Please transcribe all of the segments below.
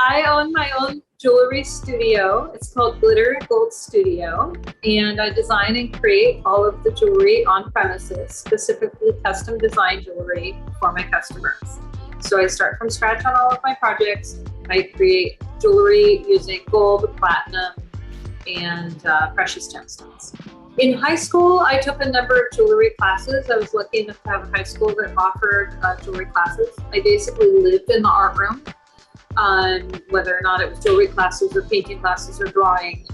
I own my own jewelry studio. It's called Glitter and Gold Studio, and I design and create all of the jewelry on premises, specifically custom design jewelry for my customers. So I start from scratch on all of my projects. I create jewelry using gold, platinum, and precious gemstones. In high school, I took a number of jewelry classes. I was lucky enough to have a high school that offered jewelry classes. I basically lived in the art room, whether or not it was jewelry classes or painting classes or drawing.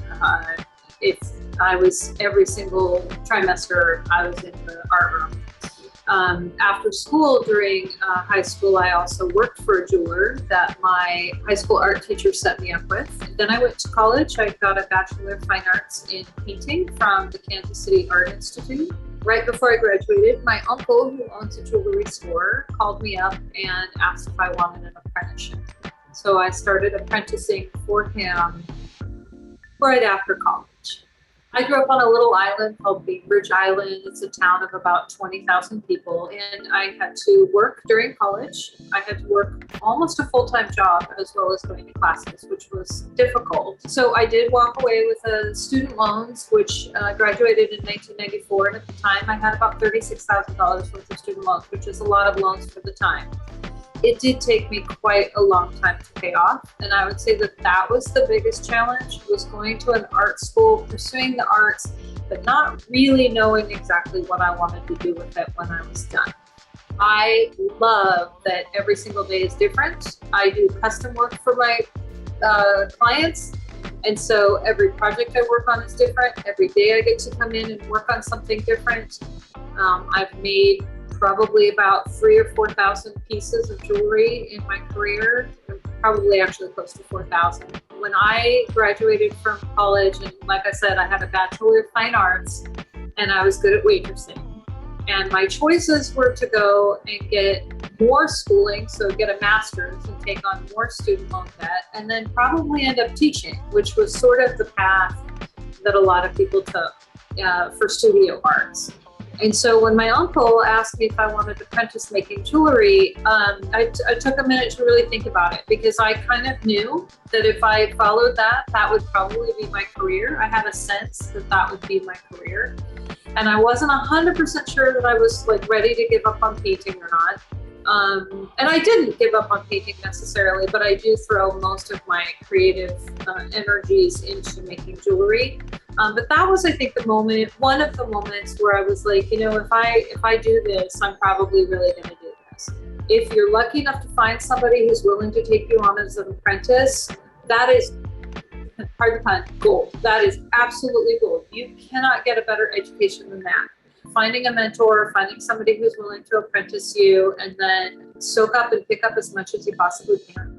If I was every single trimester, I was in the art room. After school, during high school, I also worked for a jeweler that my high school art teacher set me up with. Then I went to college. I got a Bachelor of Fine Arts in painting from the Kansas City Art Institute. Right before I graduated, my uncle, who owns a jewelry store, called me up and asked if I wanted an apprenticeship. So I started apprenticing for him right after college. I grew up on a little island called Bainbridge Island. It's a town of about 20,000 people, and I had to work during college. I had to work almost a full-time job as well as going to classes, which was difficult. So I did walk away with student loans, which graduated in 1994, and at the time I had about $36,000 worth of student loans, which is a lot of loans for the time. It did take me quite a long time to pay off, and I would say that that was the biggest challenge, was going to an art school, pursuing the arts, but not really knowing exactly what I wanted to do with it when I was done. I love that every single day is different. I do custom work for my clients, and so every project I work on is different. Every day I get to come in and work on something different. I've made probably about 3,000 or 4,000 pieces of jewelry in my career, probably actually close to 4,000. When I graduated from college, and like I said, I had a Bachelor of Fine Arts, and I was good at waitressing. And my choices were to go and get more schooling, so get a master's and take on more student loan debt, and then probably end up teaching, which was sort of the path that a lot of people took for studio arts. And so when my uncle asked me if I wanted to apprentice making jewelry, I took a minute to really think about it, because I kind of knew that if I followed that, that would probably be my career. I had a sense that that would be my career. And I wasn't 100% sure that I was ready to give up on painting or not. And I didn't give up on painting necessarily, but I do throw most of my creative energies into making jewelry. But that was, I think, one of the moments where I was like, if I do this, I'm probably really going to do this. If you're lucky enough to find somebody who's willing to take you on as an apprentice, that is, pardon the pun, gold. That is absolutely gold. You cannot get a better education than that. Finding a mentor, finding somebody who's willing to apprentice you, and then soak up and pick up as much as you possibly can.